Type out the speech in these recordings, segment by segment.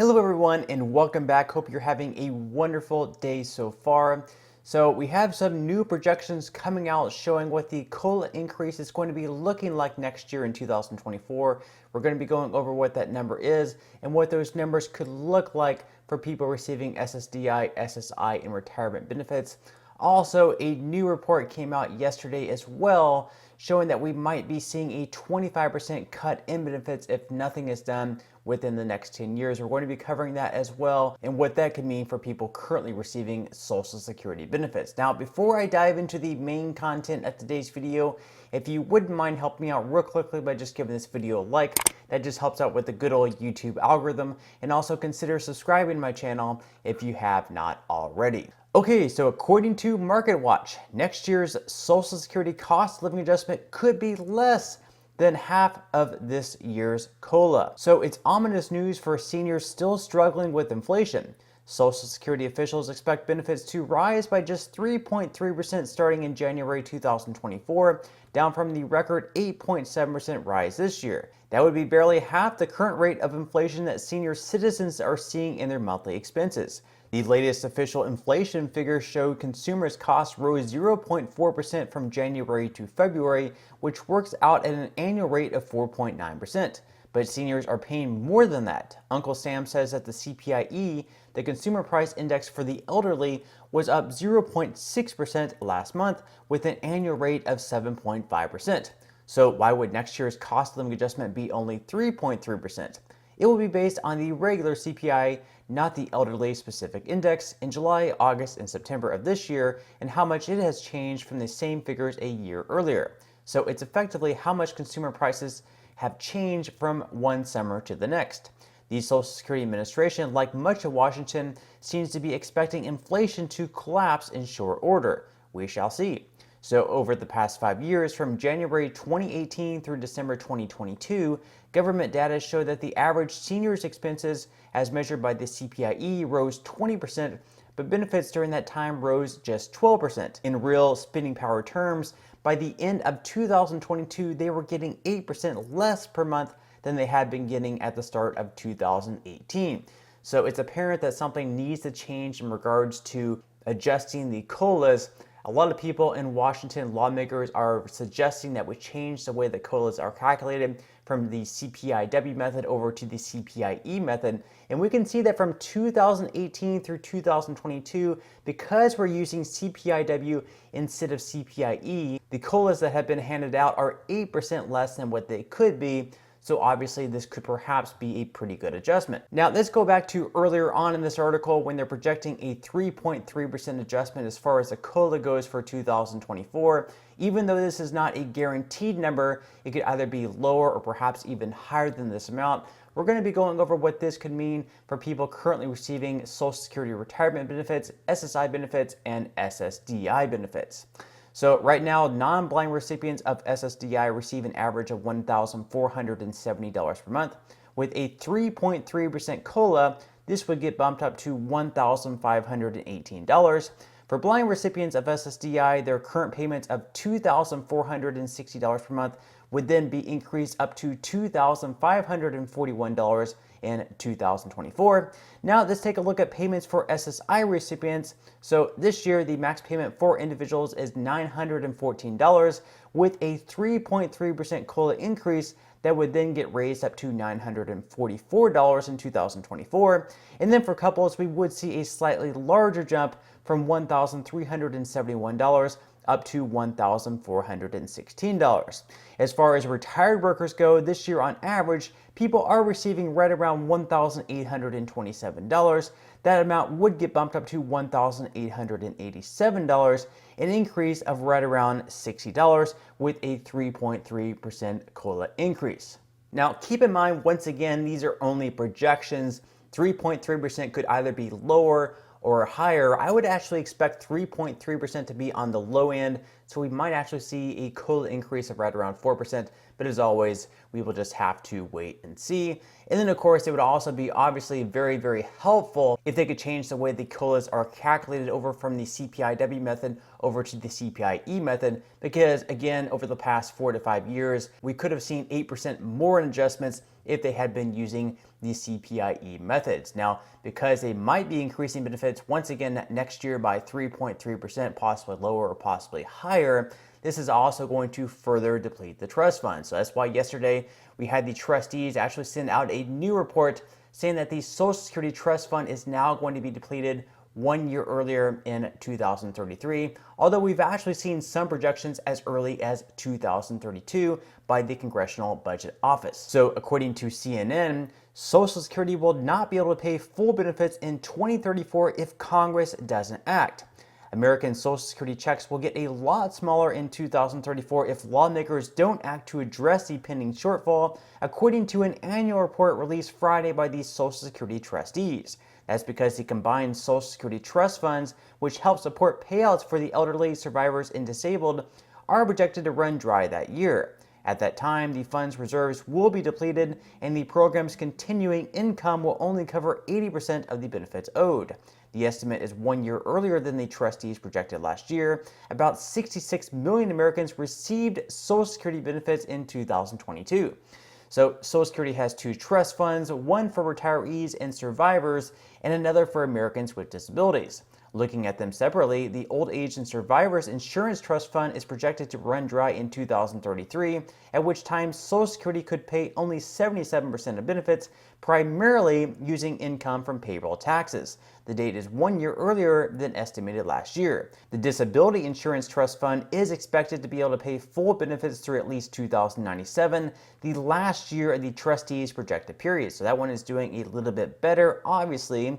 Hello everyone and welcome back. Hope you're having a wonderful day so far. So we have some new projections coming out showing what the COLA increase is going to be looking like next year in 2024. We're going to be going over what that number is and what those numbers could look like for people receiving SSDI, SSI, and retirement benefits. Also, a new report came out yesterday as well showing that we might be seeing a 25% cut in benefits if nothing is done within the next 10 years. We're going to be covering that as well and what that could mean for people currently receiving Social Security benefits. Now, before I dive into the main content of today's video, if you wouldn't mind helping me out real quickly by just giving this video a like, that just helps out with the good old YouTube algorithm, and also consider subscribing to my channel if you have not already. Okay, so according to MarketWatch, next year's Social Security cost of living adjustment could be less than half of this year's COLA. So it's ominous news for seniors still struggling with inflation. Social Security officials expect benefits to rise by just 3.3% starting in January 2024, down from the record 8.7% rise this year. That would be barely half the current rate of inflation that senior citizens are seeing in their monthly expenses. The latest official inflation figures showed consumers' costs rose 0.4% from January to February, which works out at an annual rate of 4.9%. But seniors are paying more than that. Uncle Sam says that the CPIE, the Consumer Price Index for the elderly, was up 0.6% last month with an annual rate of 7.5%. So why would next year's cost of living adjustment be only 3.3%? It will be based on the regular CPI, not the elderly specific index, in July, August, and September of this year, and how much it has changed from the same figures a year earlier. So it's effectively how much consumer prices have changed from one summer to the next. The Social Security Administration, like much of Washington, seems to be expecting inflation to collapse in short order. We shall see. So over the past 5 years, from January 2018 through December 2022, government data showed that the average senior's expenses, as measured by the CPIE, rose 20%, but benefits during that time rose just 12%. In real spending power terms, by the end of 2022, they were getting 8% less per month than they had been getting at the start of 2018. So it's apparent that something needs to change in regards to adjusting the COLAs. A lot of people in Washington, lawmakers, are suggesting that we change the way that COLAs are calculated from the CPIW method over to the CPIE method. And we can see that from 2018 through 2022, because we're using CPIW instead of CPIE, the COLAs that have been handed out are 8% less than what they could be. So obviously this could perhaps be a pretty good adjustment. Now let's go back to earlier on in this article when they're projecting a 3.3% adjustment as far as the COLA goes for 2024. Even though this is not a guaranteed number, it could either be lower or perhaps even higher than this amount. We're going to be going over what this could mean for people currently receiving Social Security retirement benefits, SSI benefits, and SSDI benefits. So right now, non-blind recipients of SSDI receive an average of $1,470 per month. With a 3.3% COLA, this would get bumped up to $1,518. For blind recipients of SSDI, their current payments of $2,460 per month would then be increased up to $2,541 in 2024. Now let's take a look at payments for SSI recipients. So this year, the max payment for individuals is $914 with a 3.3% COLA increase that would then get raised up to $944 in 2024. And then for couples, we would see a slightly larger jump from $1,371 up to $1,416. As far as retired workers go, this year on average, people are receiving right around $1,827. That amount would get bumped up to $1,887, an increase of right around $60 with a 3.3% COLA increase. Now keep in mind, once again, these are only projections. 3.3% could either be lower or higher. I would actually expect 3.3% to be on the low end, so we might actually see a COLA increase of right around 4%, But as always, we will just have to wait and see. And then of course, it would also be obviously very, very helpful if they could change the way the COLAs are calculated over from the CPIW method over to the CPIE method, because again, over the past 4 to 5 years, we could have seen 8% more in adjustments if they had been using the CPIE methods. Now, because they might be increasing benefits once again next year by 3.3%, possibly lower or possibly higher, this is also going to further deplete the trust fund. So that's why yesterday we had the trustees actually send out a new report saying that the Social Security Trust Fund is now going to be depleted 1 year earlier in 2033, although we've actually seen some projections as early as 2032 by the Congressional Budget Office. So according to CNN, Social Security will not be able to pay full benefits in 2034 if Congress doesn't act. American Social Security checks will get a lot smaller in 2034 if lawmakers don't act to address the pending shortfall, according to an annual report released Friday by the Social Security trustees. That's because the combined Social Security trust funds, which help support payouts for the elderly, survivors, and disabled, are projected to run dry that year. At that time, the fund's reserves will be depleted, and the program's continuing income will only cover 80% of the benefits owed. The estimate is 1 year earlier than the trustees projected last year. About 66 million Americans received Social Security benefits in 2022. So Social Security has 2 trust funds, one for retirees and survivors, and another for Americans with disabilities. Looking at them separately, the Old Age and Survivors Insurance Trust Fund is projected to run dry in 2033, at which time Social Security could pay only 77% of benefits, primarily using income from payroll taxes. The date is 1 year earlier than estimated last year. The Disability Insurance Trust Fund is expected to be able to pay full benefits through at least 2097, the last year of the trustees' projected period. So that one is doing a little bit better, obviously.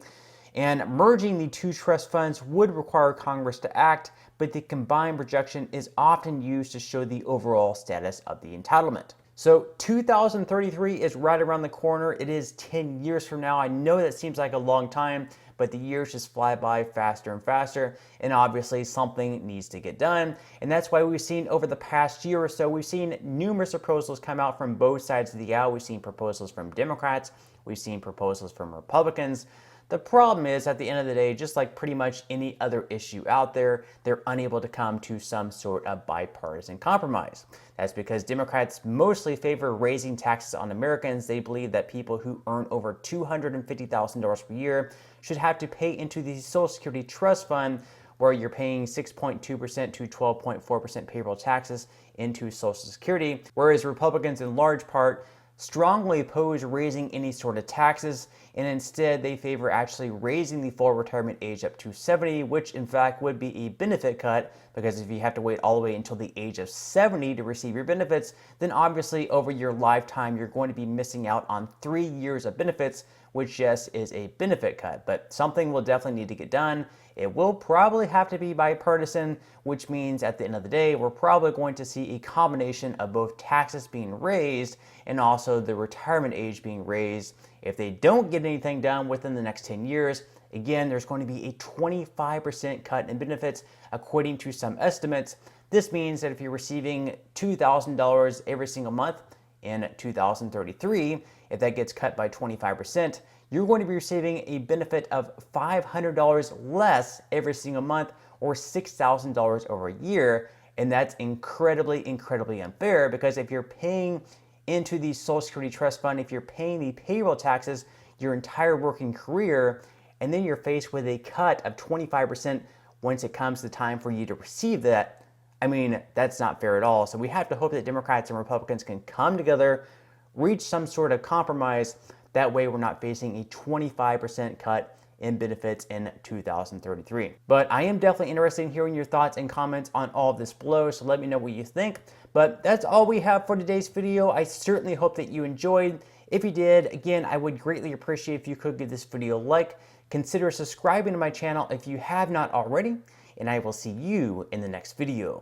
And merging the 2 trust funds would require Congress to act, but the combined projection is often used to show the overall status of the entitlement. So 2033 is right around the corner. It is 10 years from now. I know that seems like a long time, but the years just fly by faster and faster, and obviously something needs to get done. And that's why we've seen over the past year or so, we've seen numerous proposals come out from both sides of the aisle. We've seen proposals from Democrats, we've seen proposals from Republicans. The problem is, at the end of the day, just like pretty much any other issue out there, they're unable to come to some sort of bipartisan compromise. That's because Democrats mostly favor raising taxes on Americans. They believe that people who earn over $250,000 per year should have to pay into the Social Security Trust Fund, where you're paying 6.2% to 12.4% payroll taxes into Social Security, whereas Republicans in large part strongly oppose raising any sort of taxes, and instead they favor actually raising the full retirement age up to 70, which in fact would be a benefit cut, because if you have to wait all the way until the age of 70 to receive your benefits, then obviously over your lifetime you're going to be missing out on 3 years of benefits, which yes is a benefit cut. But something will definitely need to get done. It will probably have to be bipartisan, which means at the end of the day, we're probably going to see a combination of both taxes being raised and also the retirement age being raised. If they don't get anything done within the next 10 years, again, there's going to be a 25% cut in benefits, according to some estimates. This means that if you're receiving $2,000 every single month in 2033, if that gets cut by 25%, you're going to be receiving a benefit of $500 less every single month, or $6,000 over a year. And that's incredibly, incredibly unfair, because if you're paying into the Social Security Trust Fund, if you're paying the payroll taxes your entire working career, and then you're faced with a cut of 25% once it comes to time for you to receive that, I mean, that's not fair at all. So we have to hope that Democrats and Republicans can come together, reach some sort of compromise. That way we're not facing a 25% cut in benefits in 2033. But I am definitely interested in hearing your thoughts and comments on all of this below, so let me know what you think. But that's all we have for today's video. I certainly hope that you enjoyed. If you did, again, I would greatly appreciate if you could give this video a like. Consider subscribing to my channel if you have not already, and I will see you in the next video.